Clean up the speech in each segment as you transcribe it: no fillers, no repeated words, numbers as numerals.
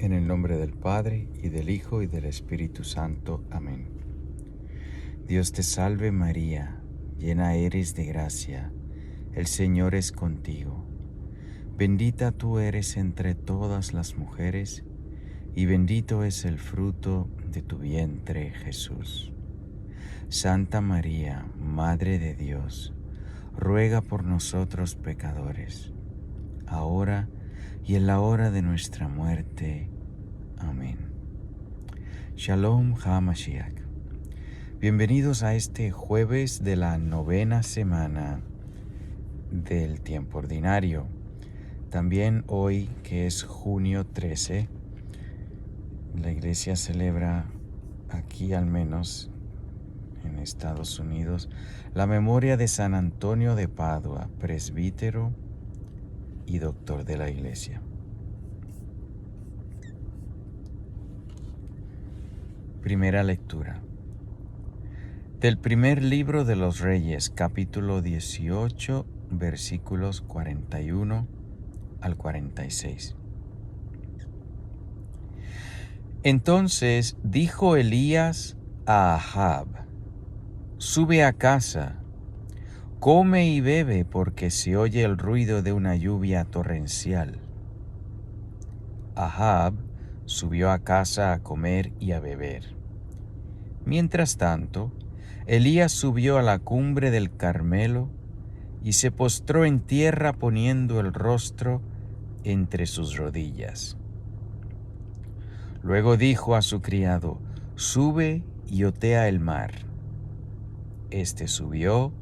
En el nombre del Padre, y del Hijo, y del Espíritu Santo. Amén. Dios te salve María, llena eres de gracia, el Señor es contigo. Bendita tú eres entre todas las mujeres, y bendito es el fruto de tu vientre, Jesús. Santa María, Madre de Dios, ruega por nosotros pecadores, ahora y en la hora de nuestra muerte. Amén. Shalom HaMashiach. Bienvenidos a este jueves de la 9ª semana del tiempo ordinario. También hoy, que es junio 13, la iglesia celebra aquí, al menos en Estados Unidos, la memoria de San Antonio de Padua, presbítero y doctor de la iglesia. Primera lectura del primer libro de los Reyes, capítulo 18, versículos 41 al 46. Entonces dijo Elías a Ahab: sube a casa, come y bebe, porque se oye el ruido de una lluvia torrencial. Ahab subió a casa a comer y a beber. Mientras tanto, Elías subió a la cumbre del Carmelo y se postró en tierra poniendo el rostro entre sus rodillas. Luego dijo a su criado: sube y otea el mar. Este subió,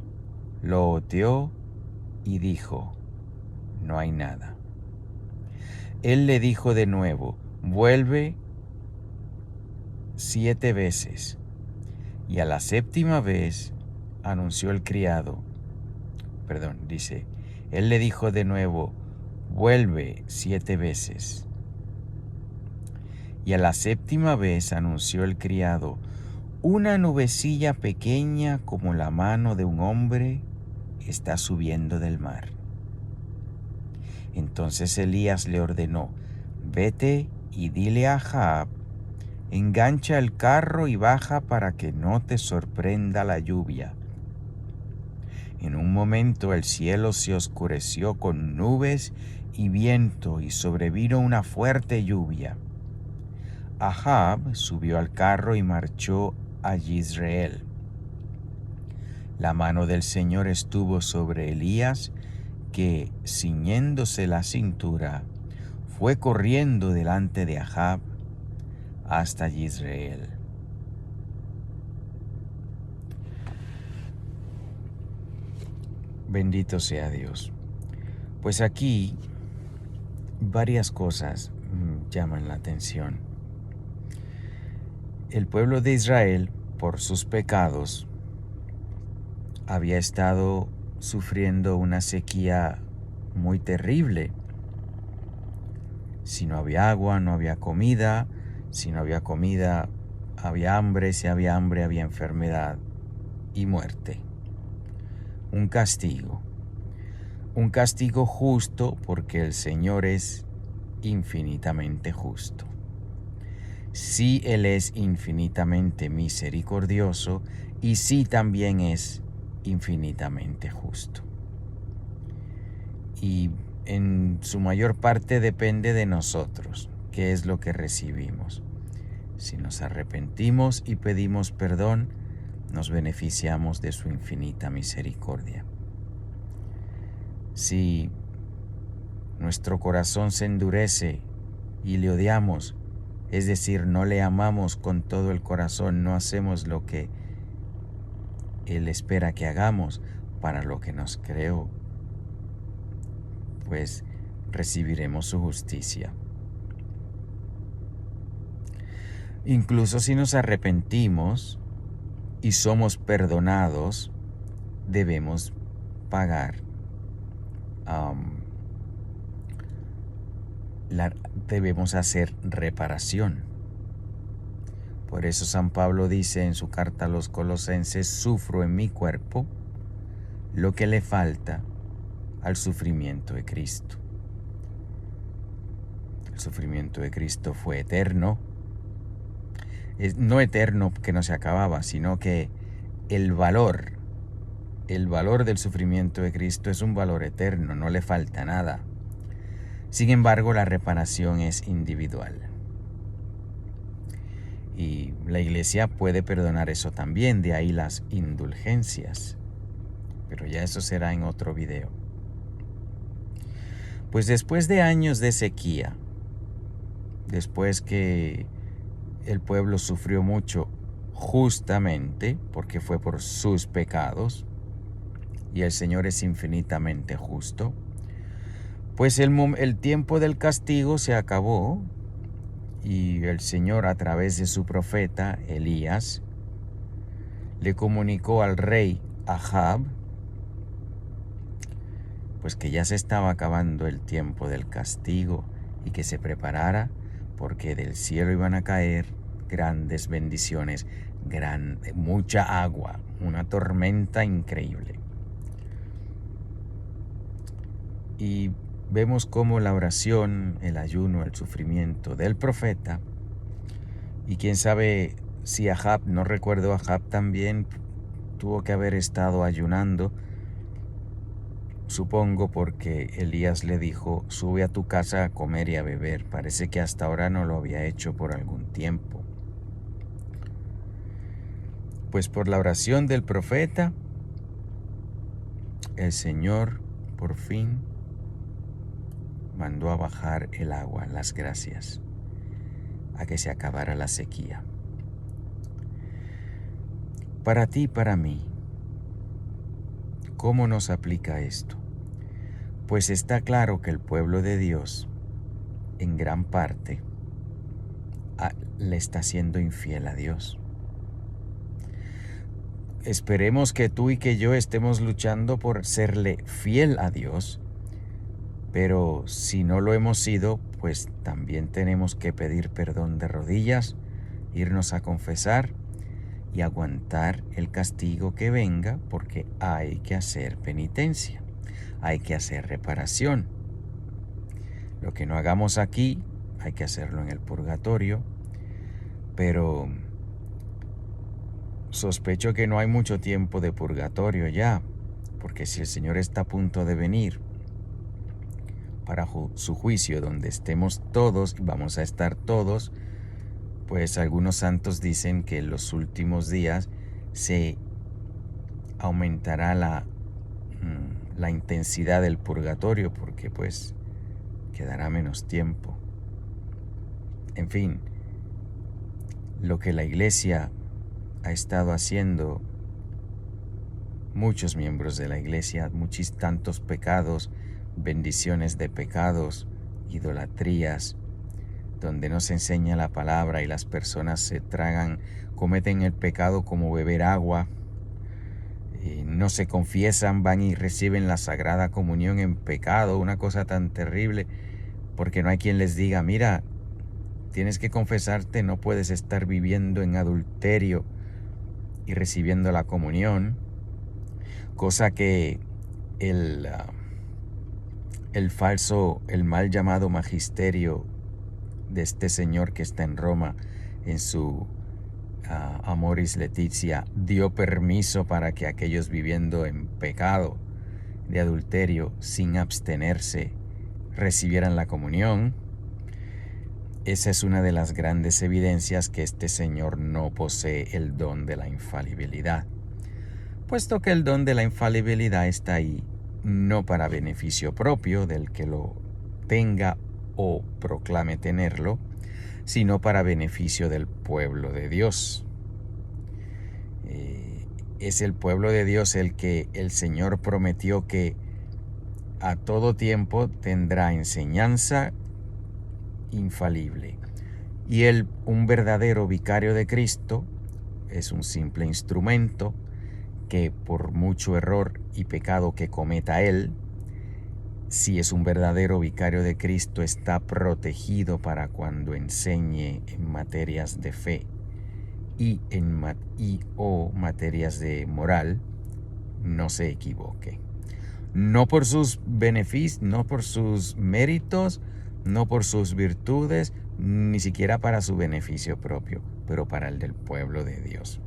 lo oteó y dijo: no hay nada. Él le dijo de nuevo: vuelve 7 veces. Y a la 7ª vez anunció el criado, él le dijo de nuevo: vuelve 7 veces. Y a la 7ª vez anunció el criado: una nubecilla pequeña como la mano de un hombre está subiendo del mar. Entonces Elías le ordenó: vete y dile a Ahab: engancha el carro y baja para que no te sorprenda la lluvia. En un momento el cielo se oscureció con nubes y viento y sobrevino una fuerte lluvia. Ahab subió al carro y marchó a Jezreel. La mano del Señor estuvo sobre Elías, que, ciñéndose la cintura, fue corriendo delante de Ahab hasta Jezreel. Bendito sea Dios. Pues aquí varias cosas llaman la atención. El pueblo de Israel, por sus pecados, había estado sufriendo una sequía muy terrible. Si no había agua, no había comida. Si no había comida, había hambre. Si había hambre, había enfermedad y muerte. Un castigo. Un castigo justo, porque el Señor es infinitamente justo. Sí, Él es infinitamente misericordioso y sí también es infinitamente justo. Y en su mayor parte depende de nosotros, qué es lo que recibimos. Si nos arrepentimos y pedimos perdón, nos beneficiamos de su infinita misericordia. Si nuestro corazón se endurece y le odiamos, es decir, no le amamos con todo el corazón, no hacemos lo que Él espera que hagamos para lo que nos creó, pues recibiremos su justicia. Incluso si nos arrepentimos y somos perdonados, debemos pagar. Debemos hacer reparación. Por eso San Pablo dice en su carta a los Colosenses: sufro en mi cuerpo lo que le falta al sufrimiento de Cristo. sufrimiento de Cristo fue eterno. No eterno que no se acababa, sino que el valor del sufrimiento de Cristo es un valor eterno, no le falta nada. Sin embargo, la reparación es individual. Y la Iglesia puede perdonar eso también, de ahí las indulgencias. Pero ya eso será en otro video. Pues después de años de sequía, después que el pueblo sufrió mucho justamente porque fue por sus pecados, y el Señor es infinitamente justo, pues el tiempo del castigo se acabó y el Señor, a través de su profeta Elías, le comunicó al rey Ahab pues que ya se estaba acabando el tiempo del castigo y que se preparara porque del cielo iban a caer grandes bendiciones, mucha agua, una tormenta increíble. Y vemos cómo la oración, el ayuno, el sufrimiento del profeta, y quién sabe si Ahab, no recuerdo, Ahab también tuvo que haber estado ayunando, supongo porque Elías le dijo, sube a tu casa a comer y a beber. Parece que hasta ahora no lo había hecho por algún tiempo. Pues por la oración del profeta, el Señor por fin mandó a bajar el agua, las gracias, a que se acabara la sequía. Para ti y para mí, ¿cómo nos aplica esto? Pues está claro que el pueblo de Dios, en gran parte, le está siendo infiel a Dios. Esperemos que tú y que yo estemos luchando por serle fiel a Dios, pero si no lo hemos sido, pues también tenemos que pedir perdón de rodillas, irnos a confesar y aguantar el castigo que venga, porque hay que hacer penitencia, hay que hacer reparación. Lo que no hagamos aquí, hay que hacerlo en el purgatorio, pero sospecho que no hay mucho tiempo de purgatorio ya, porque si el Señor está a punto de venir para su juicio, donde estemos todos y vamos a estar todos, pues algunos santos dicen que en los últimos días se aumentará la intensidad del purgatorio, porque pues quedará menos tiempo. En fin, lo que la Iglesia ha estado haciendo, muchos miembros de la Iglesia, tantos pecados, bendiciones de pecados, idolatrías, donde no se enseña la palabra y las personas se cometen el pecado como beber agua, no se confiesan, van y reciben la Sagrada Comunión en pecado, una cosa tan terrible, porque no hay quien les diga, mira, tienes que confesarte, no puedes estar viviendo en adulterio y recibiendo la comunión, cosa que el mal llamado magisterio de este señor que está en Roma, en su Amoris Laetitia, dio permiso para que aquellos viviendo en pecado de adulterio sin abstenerse recibieran la comunión. Esa es una de las grandes evidencias que este señor no posee el don de la infalibilidad, puesto que el don de la infalibilidad está ahí no para beneficio propio del que lo tenga o proclame tenerlo, sino para beneficio del pueblo de Dios. Es el pueblo de Dios el que el Señor prometió que a todo tiempo tendrá enseñanza infalible. Y un verdadero vicario de Cristo es un simple instrumento que por mucho error y pecado que cometa él, si es un verdadero vicario de Cristo, está protegido para cuando enseñe en materias de fe o materias de moral, no se equivoque. No por sus beneficios, no por sus méritos, no por sus virtudes, ni siquiera para su beneficio propio, pero para el del pueblo de Dios.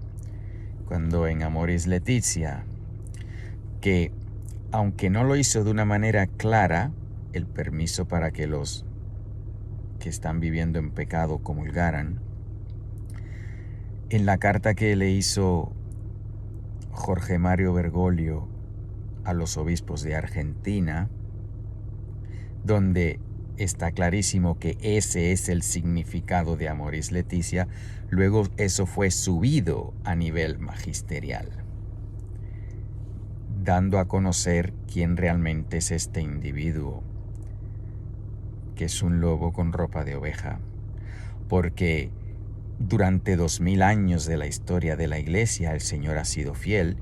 Cuando en Amoris Laetitia, que aunque no lo hizo de una manera clara, el permiso para que los que están viviendo en pecado comulgaran, en la carta que le hizo Jorge Mario Bergoglio a los obispos de Argentina, donde está clarísimo que ese es el significado de Amoris Laetitia, luego eso fue subido a nivel magisterial, dando a conocer quién realmente es este individuo, que es un lobo con ropa de oveja, porque durante 2000 años de la historia de la Iglesia el Señor ha sido fiel,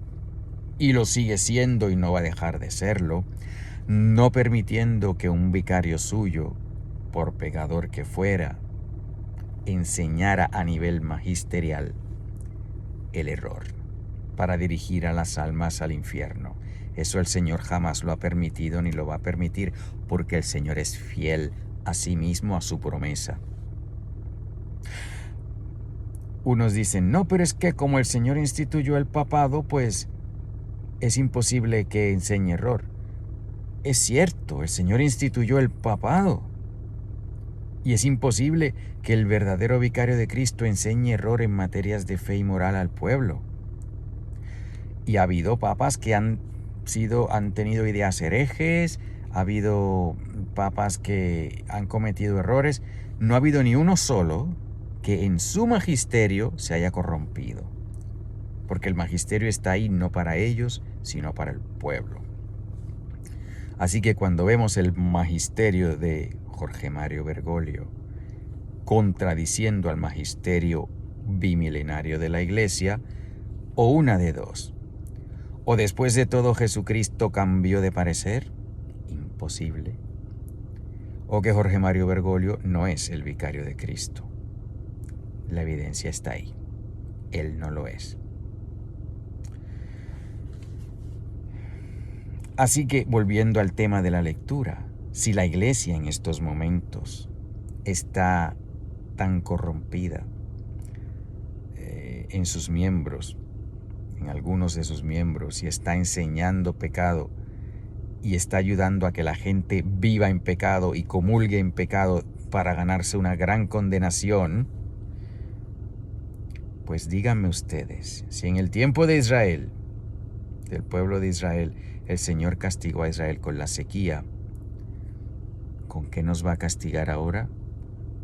y lo sigue siendo y no va a dejar de serlo, no permitiendo que un vicario suyo, por pecador que fuera, enseñara a nivel magisterial el error para dirigir a las almas al infierno. Eso el Señor jamás lo ha permitido ni lo va a permitir, porque el Señor es fiel a sí mismo, a su promesa. Unos dicen, no, pero es que como el Señor instituyó el papado, pues es imposible que enseñe error. Es cierto, el Señor instituyó el papado, y es imposible que el verdadero vicario de Cristo enseñe error en materias de fe y moral al pueblo. Y ha habido papas que han tenido ideas herejes, ha habido papas que han cometido errores, no ha habido ni uno solo que en su magisterio se haya corrompido, porque el magisterio está ahí no para ellos, sino para el pueblo. Así que cuando vemos el magisterio de Jorge Mario Bergoglio contradiciendo al magisterio bimilenario de la Iglesia, o una de dos: o después de todo Jesucristo cambió de parecer, imposible, o que Jorge Mario Bergoglio no es el vicario de Cristo. La evidencia está ahí, él no lo es. Así que, volviendo al tema de la lectura, si la Iglesia en estos momentos está tan corrompida en sus miembros, en algunos de sus miembros, y está enseñando pecado y está ayudando a que la gente viva en pecado y comulgue en pecado para ganarse una gran condenación, pues díganme ustedes, si en el tiempo de Israel, del pueblo de Israel, el Señor castigó a Israel con la sequía, ¿con qué nos va a castigar ahora?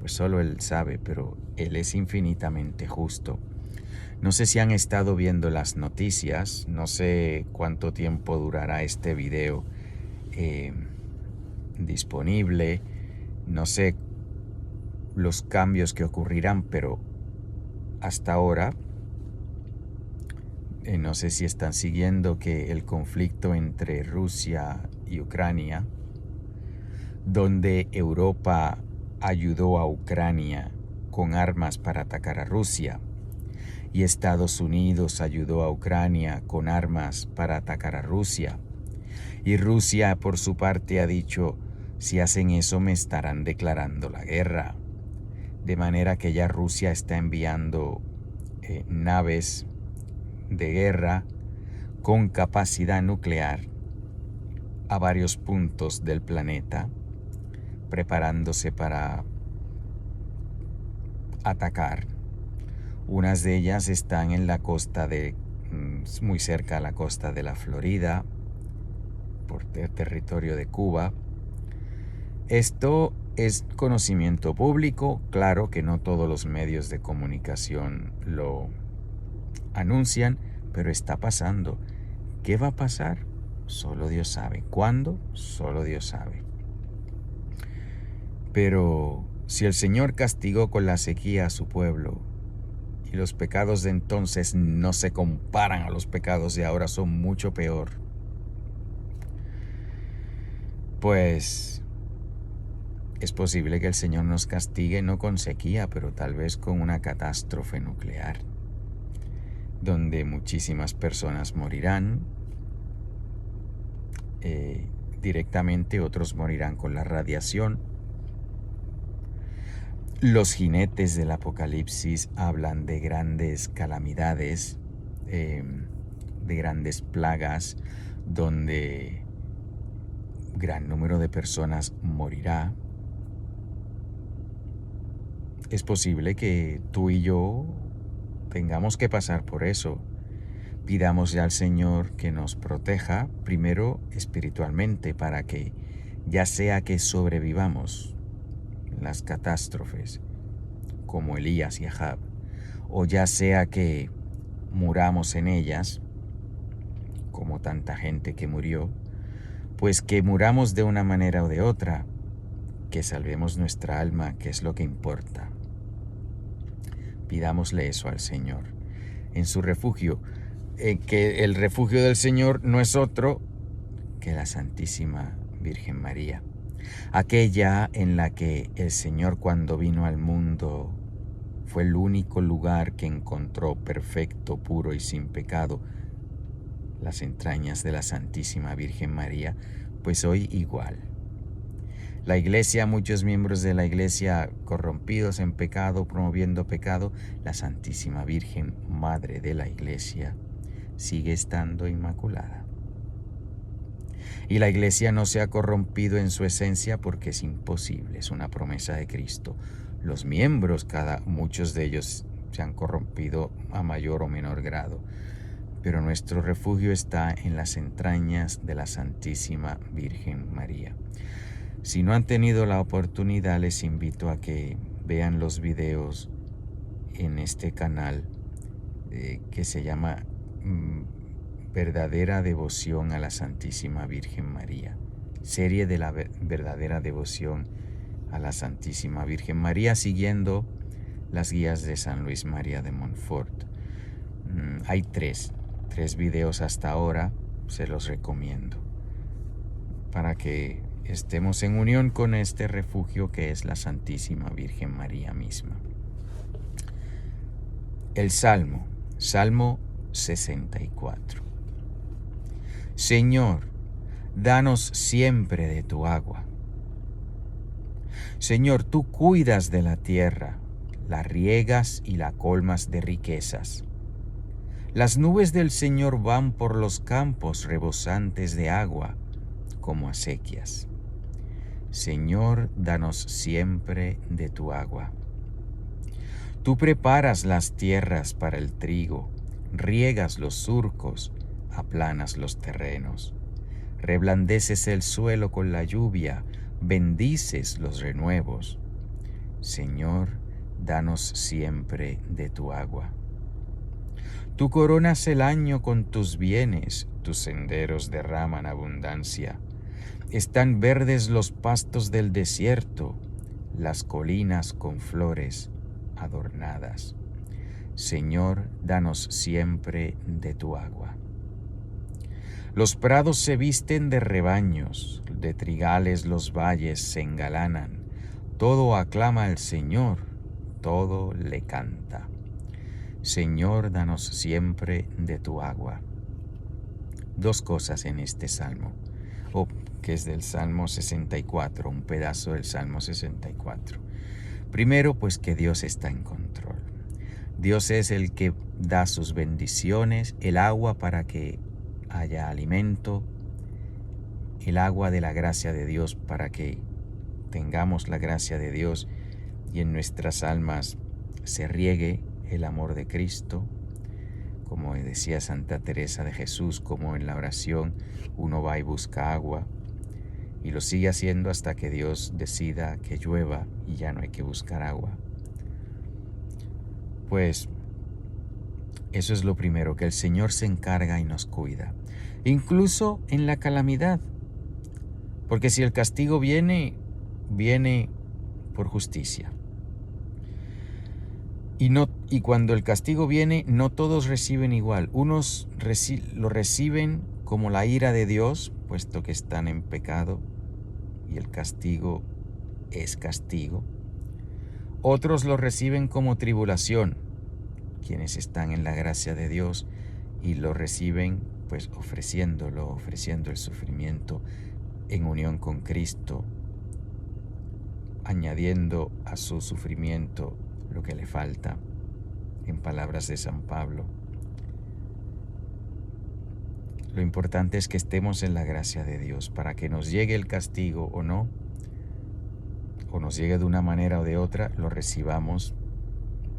Pues solo Él sabe, pero Él es infinitamente justo. No sé si han estado viendo las noticias, no sé cuánto tiempo durará este video disponible, no sé los cambios que ocurrirán, pero hasta ahora, no sé si están siguiendo que el conflicto entre Rusia y Ucrania, donde Europa ayudó a Ucrania con armas para atacar a Rusia, y Estados Unidos ayudó a Ucrania con armas para atacar a Rusia. Y Rusia, por su parte, ha dicho, si hacen eso me estarán declarando la guerra. De manera que ya Rusia está enviando naves de guerra con capacidad nuclear a varios puntos del planeta, preparándose para atacar. Unas de ellas están en la costa muy cerca a la costa de la Florida, por el territorio de Cuba. Esto es conocimiento público, claro que no todos los medios de comunicación lo anuncian, pero está pasando. ¿Qué va a pasar? Solo Dios sabe. ¿Cuándo? Solo Dios sabe. Pero si el Señor castigó con la sequía a su pueblo, y los pecados de entonces no se comparan a los pecados de ahora, son mucho peor, pues es posible que el Señor nos castigue no con sequía, pero tal vez con una catástrofe nuclear, donde muchísimas personas morirán directamente, otros morirán con la radiación, Los jinetes del Apocalipsis hablan de grandes calamidades, de grandes plagas, donde gran número de personas morirá. Es posible que tú y yo tengamos que pasar por eso. Pidámosle al Señor que nos proteja, primero espiritualmente, para que ya sea que sobrevivamos las catástrofes, como Elías y Ahab, o ya sea que muramos en ellas, como tanta gente que murió, pues que muramos de una manera o de otra, que salvemos nuestra alma, que es lo que importa. Pidámosle eso al Señor. En su refugio, que el refugio del Señor no es otro que la Santísima Virgen María, aquella en la que el Señor, cuando vino al mundo, fue el único lugar que encontró perfecto, puro y sin pecado, las entrañas de la Santísima Virgen María, pues hoy igual. La Iglesia, muchos miembros de la Iglesia corrompidos en pecado, promoviendo pecado, la Santísima Virgen, Madre de la Iglesia, sigue estando inmaculada. Y la Iglesia no se ha corrompido en su esencia porque es imposible, es una promesa de Cristo. Los miembros, muchos de ellos se han corrompido a mayor o menor grado, pero nuestro refugio está en las entrañas de la Santísima Virgen María. Si no han tenido la oportunidad, les invito a que vean los videos en este canal que se llama Verdadera Devoción a la Santísima Virgen María. Serie de la verdadera devoción a la Santísima Virgen María, siguiendo las guías de San Luis María de Montfort. Hay tres videos hasta ahora, se los recomiendo, para que estemos en unión con este refugio que es la Santísima Virgen María misma. El Salmo 64. Señor, danos siempre de tu agua. Señor, tú cuidas de la tierra, la riegas y la colmas de riquezas. Las nubes del Señor van por los campos rebosantes de agua, como acequias. Señor, danos siempre de tu agua. Tú preparas las tierras para el trigo, riegas los surcos, aplanas los terrenos. Reblandeces el suelo con la lluvia, bendices los renuevos. Señor, danos siempre de tu agua. Tú coronas el año con tus bienes, tus senderos derraman abundancia. Están verdes los pastos del desierto, las colinas con flores adornadas. Señor, danos siempre de tu agua. Los prados se visten de rebaños, de trigales los valles se engalanan. Todo aclama al Señor, todo le canta. Señor, danos siempre de tu agua. Dos cosas en este salmo, que es del Salmo 64, un pedazo del Salmo 64. Primero, pues que Dios está en control. Dios es el que da sus bendiciones, el agua para que haya alimento, el agua de la gracia de Dios para que tengamos la gracia de Dios y en nuestras almas se riegue el amor de Cristo. Como decía Santa Teresa de Jesús, como en la oración uno va y busca agua y lo sigue haciendo hasta que Dios decida que llueva y ya no hay que buscar agua. Pues eso es lo primero, que el Señor se encarga y nos cuida, incluso en la calamidad, porque si el castigo viene por justicia. Y cuando el castigo viene, no todos reciben igual. Unos lo reciben como la ira de Dios, puesto que están en pecado, y el castigo es castigo. Otros lo reciben como tribulación, quienes están en la gracia de Dios, y lo reciben pues ofreciendo el sufrimiento en unión con Cristo añadiendo a su sufrimiento lo que le falta, en palabras de San Pablo. Lo importante es que estemos en la gracia de Dios para que nos llegue el castigo o no, o nos llegue de una manera o de otra, lo recibamos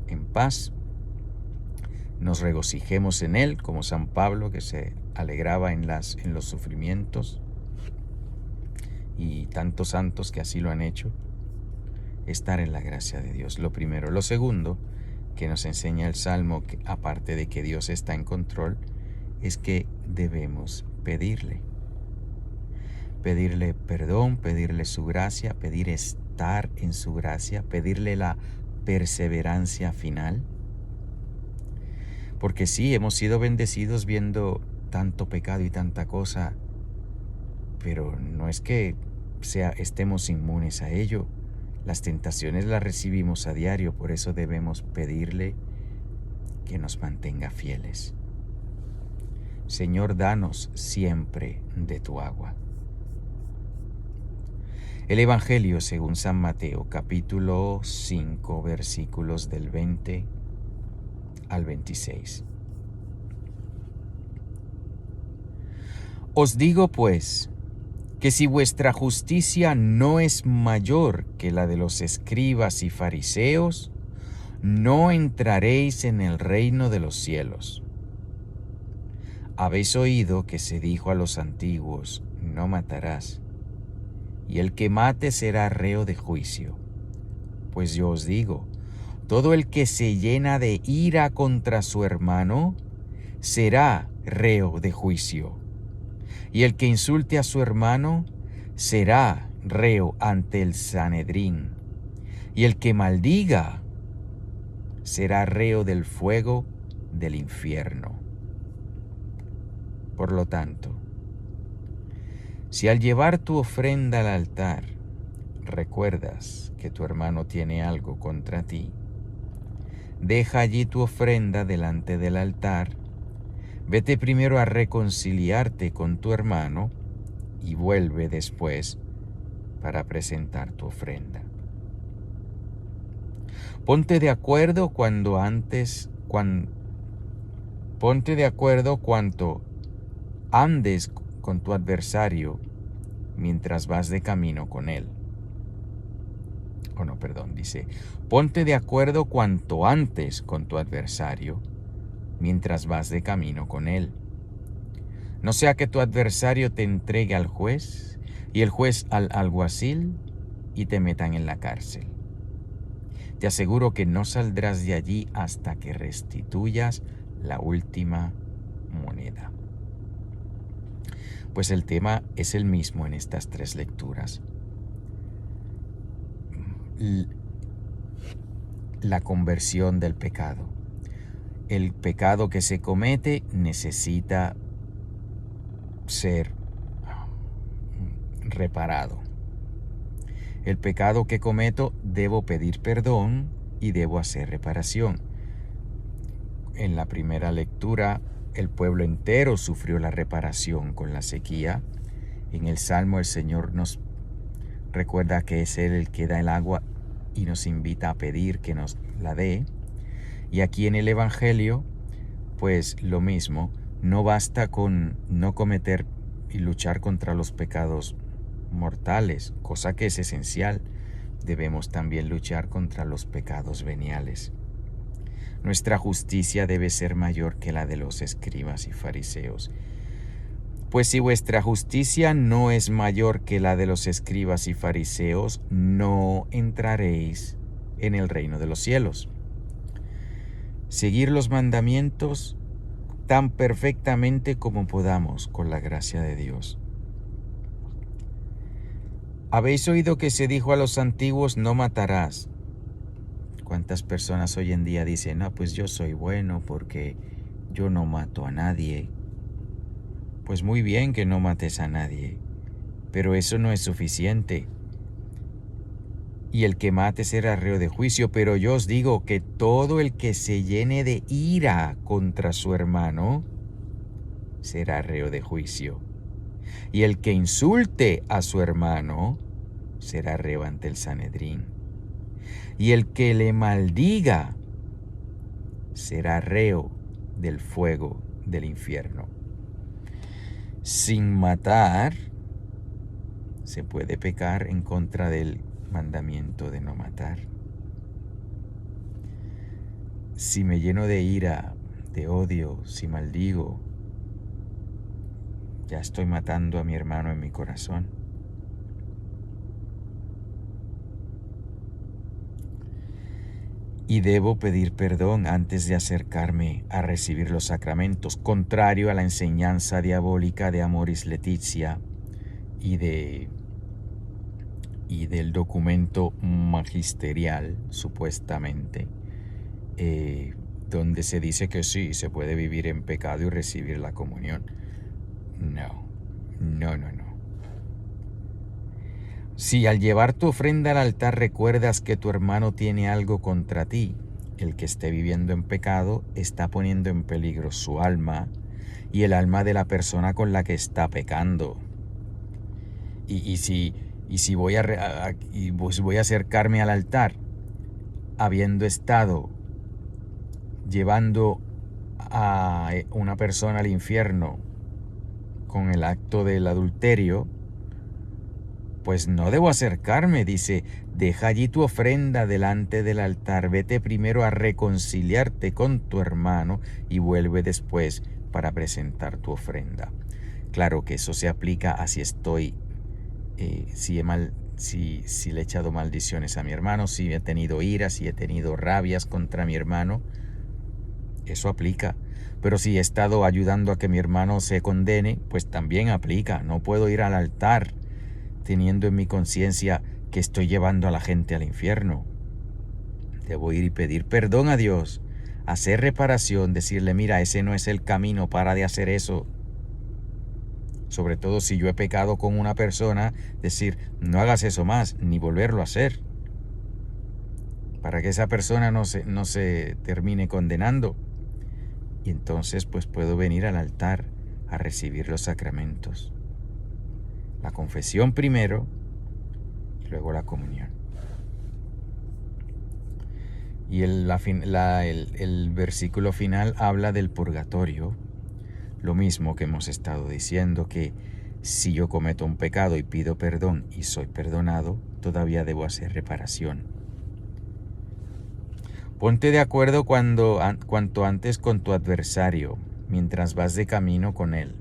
en paz, nos regocijemos en Él, como San Pablo, que se alegraba en los sufrimientos, y tantos santos que así lo han hecho. Estar en la gracia de Dios, lo primero. Lo segundo que nos enseña el Salmo, que aparte de que Dios está en control, es que debemos pedirle perdón, pedirle su gracia, pedir estar en su gracia, pedirle la perseverancia final. Porque sí, hemos sido bendecidos viendo tanto pecado y tanta cosa, pero no es que estemos inmunes a ello. Las tentaciones las recibimos a diario, por eso debemos pedirle que nos mantenga fieles. Señor, danos siempre de tu agua. El Evangelio según San Mateo, capítulo 5, versículos del 20 al 26. Os digo pues, que si vuestra justicia no es mayor que la de los escribas y fariseos, no entraréis en el reino de los cielos. Habéis oído que se dijo a los antiguos, no matarás, y el que mate será reo de juicio. Pues yo os digo, todo el que se llena de ira contra su hermano, será reo de juicio. Y el que insulte a su hermano, será reo ante el Sanedrín. Y el que maldiga, será reo del fuego del infierno. Por lo tanto, si al llevar tu ofrenda al altar recuerdas que tu hermano tiene algo contra ti, deja allí tu ofrenda delante del altar, vete primero a reconciliarte con tu hermano y vuelve después para presentar tu ofrenda. Ponte de acuerdo cuanto andes con tu adversario mientras vas de camino con él. Dice, ponte de acuerdo cuanto antes con tu adversario mientras vas de camino con él. No sea que tu adversario te entregue al juez y el juez al alguacil y te metan en la cárcel. Te aseguro que no saldrás de allí hasta que restituyas la última moneda. Pues el tema es el mismo en estas tres lecturas. La conversión del pecado. El pecado que se comete necesita ser reparado. El pecado que cometo debo pedir perdón y debo hacer reparación. En la primera lectura, el pueblo entero sufrió la reparación con la sequía. En el Salmo el Señor nos recuerda que es Él el que da el agua y nos invita a pedir que nos la dé. Y aquí en el Evangelio, pues lo mismo, no basta con no cometer y luchar contra los pecados mortales, cosa que es esencial. Debemos también luchar contra los pecados veniales. Nuestra justicia debe ser mayor que la de los escribas y fariseos. Pues si vuestra justicia no es mayor que la de los escribas y fariseos, no entraréis en el reino de los cielos. Seguir los mandamientos tan perfectamente como podamos con la gracia de Dios. Habéis oído que se dijo a los antiguos, no matarás. ¿Cuántas personas hoy en día dicen, no, pues yo soy bueno porque yo no mato a nadie? Pues muy bien que no mates a nadie, pero eso no es suficiente. Y el que mate será reo de juicio, pero yo os digo que todo el que se llene de ira contra su hermano será reo de juicio. Y el que insulte a su hermano será reo ante el Sanedrín. Y el que le maldiga será reo del fuego del infierno. Sin matar, se puede pecar en contra del mandamiento de no matar. Si me lleno de ira, de odio, si maldigo, ya estoy matando a mi hermano en mi corazón. Y debo pedir perdón antes de acercarme a recibir los sacramentos, contrario a la enseñanza diabólica de Amoris Laetitia y del documento magisterial, supuestamente, donde se dice que sí, se puede vivir en pecado y recibir la comunión. No. Si al llevar tu ofrenda al altar recuerdas que tu hermano tiene algo contra ti, el que esté viviendo en pecado está poniendo en peligro su alma y el alma de la persona con la que está pecando. Y si voy a acercarme al altar habiendo estado llevando a una persona al infierno con el acto del adulterio, pues no debo acercarme. Dice, deja allí tu ofrenda delante del altar, vete primero a reconciliarte con tu hermano y vuelve después para presentar tu ofrenda. Claro que eso se aplica a si estoy, si le he echado maldiciones a mi hermano, si he tenido ira, si he tenido rabias contra mi hermano, eso aplica. Pero si he estado ayudando a que mi hermano se condene, pues también aplica. No puedo ir al altar teniendo en mi conciencia que estoy llevando a la gente al infierno. Debo ir y pedir perdón a Dios, hacer reparación, decirle, mira, ese no es el camino, para de hacer eso. Sobre todo si yo he pecado con una persona, decir, no hagas eso más, ni volverlo a hacer, para que esa persona no se termine condenando. Y entonces pues puedo venir al altar a recibir los sacramentos. La confesión primero y luego la comunión. Y el versículo final habla del purgatorio. Lo mismo que hemos estado diciendo, que si yo cometo un pecado y pido perdón y soy perdonado, todavía debo hacer reparación. Ponte de acuerdo cuanto antes con tu adversario, mientras vas de camino con él.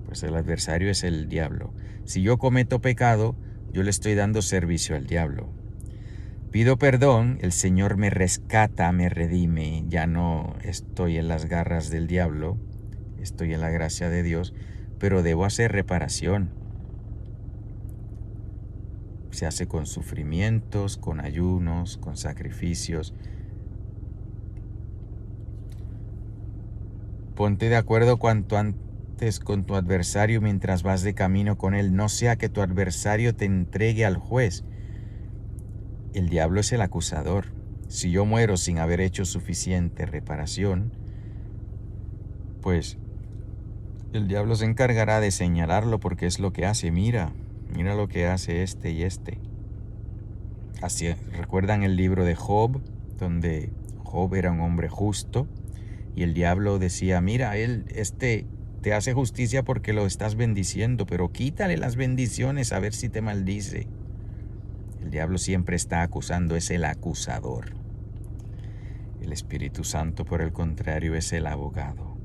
Pues el adversario es el diablo. Si yo cometo pecado, yo le estoy dando servicio al diablo. Pido perdón, el Señor me rescata, me redime, ya no estoy en las garras del diablo, estoy en la gracia de Dios, pero debo hacer reparación. Se hace con sufrimientos, con ayunos, con sacrificios. Ponte de acuerdo cuanto antes con tu adversario mientras vas de camino con él, no sea que tu adversario te entregue al juez. El diablo es el acusador. Si yo muero sin haber hecho suficiente reparación, pues el diablo se encargará de señalarlo, porque es lo que hace. Mira lo que hace este y este. Así, ¿recuerdan el libro de Job, donde Job era un hombre justo y el diablo decía, mira, te hace justicia porque lo estás bendiciendo, pero quítale las bendiciones a ver si te maldice? El diablo siempre está acusando, es el acusador. El Espíritu Santo, por el contrario, es el abogado.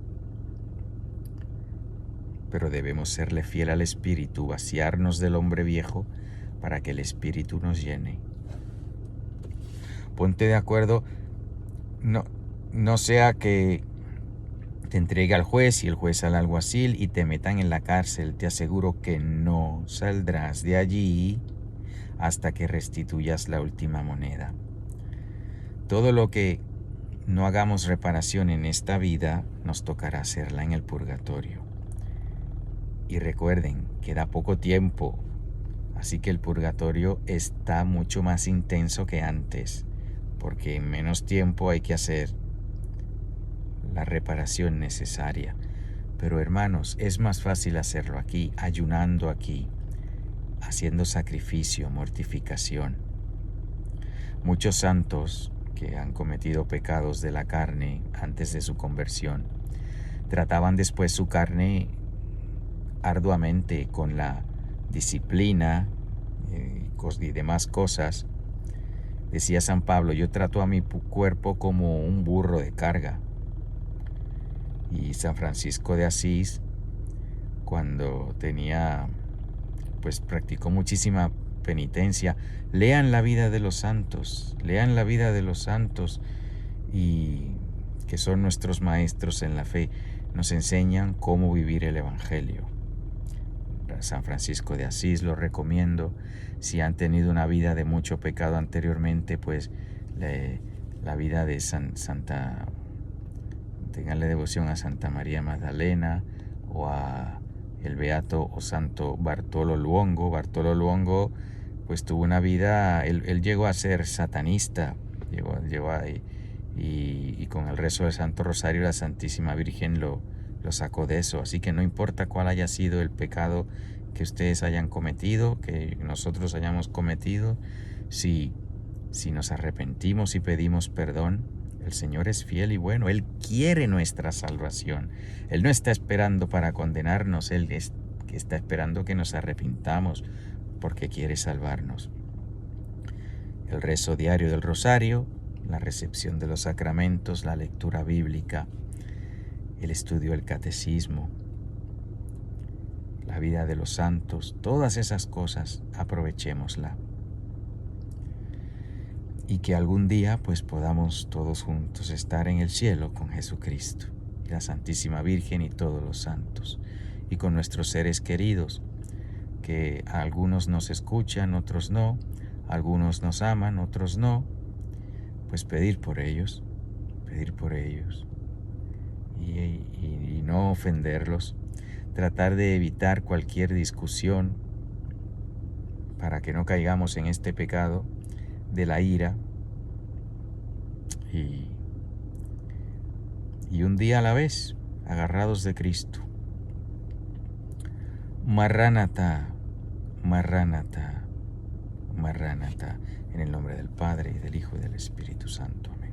Pero debemos serle fiel al Espíritu, vaciarnos del hombre viejo para que el Espíritu nos llene. Ponte de acuerdo, no sea que te entregue al juez y el juez al alguacil y te metan en la cárcel. Te aseguro que no saldrás de allí hasta que restituyas la última moneda. Todo lo que no hagamos reparación en esta vida, nos tocará hacerla en el purgatorio. Y recuerden, queda poco tiempo, así que el purgatorio está mucho más intenso que antes, porque en menos tiempo hay que hacer la reparación necesaria. Pero hermanos, es más fácil hacerlo aquí, ayunando aquí, haciendo sacrificio, mortificación. Muchos santos que han cometido pecados de la carne antes de su conversión, trataban después su carne arduamente con la disciplina y demás cosas. Decía San Pablo: yo trato a mi cuerpo como un burro de carga. Y San Francisco de Asís, cuando practicó muchísima penitencia. Lean la vida de los santos, y que son nuestros maestros en la fe, nos enseñan cómo vivir el Evangelio. San Francisco de Asís lo recomiendo. Si han tenido una vida de mucho pecado anteriormente, pues la vida de tenganle devoción a Santa María Magdalena o a el beato o santo Bartolo Luongo. Bartolo Luongo pues tuvo una vida, él llegó a ser satanista, y con el rezo del Santo Rosario la Santísima Virgen lo sacó de eso. Así que no importa cuál haya sido el pecado que ustedes hayan cometido, que nosotros hayamos cometido, si nos arrepentimos y pedimos perdón, el Señor es fiel y bueno. Él quiere nuestra salvación. Él no está esperando para condenarnos, Él está esperando que nos arrepintamos porque quiere salvarnos. El rezo diario del rosario, la recepción de los sacramentos, la lectura bíblica, el estudio del catecismo, la vida de los santos, todas esas cosas aprovechémosla. Y que algún día pues podamos todos juntos estar en el cielo con Jesucristo, la Santísima Virgen y todos los santos, y con nuestros seres queridos, que a algunos nos escuchan, otros no, algunos nos aman, otros no, pues pedir por ellos y no ofenderlos, tratar de evitar cualquier discusión para que no caigamos en este pecado de la ira, y un día a la vez, agarrados de Cristo. Marránata, Marránata, Marránata, en el nombre del Padre, y del Hijo, y del Espíritu Santo. Amén.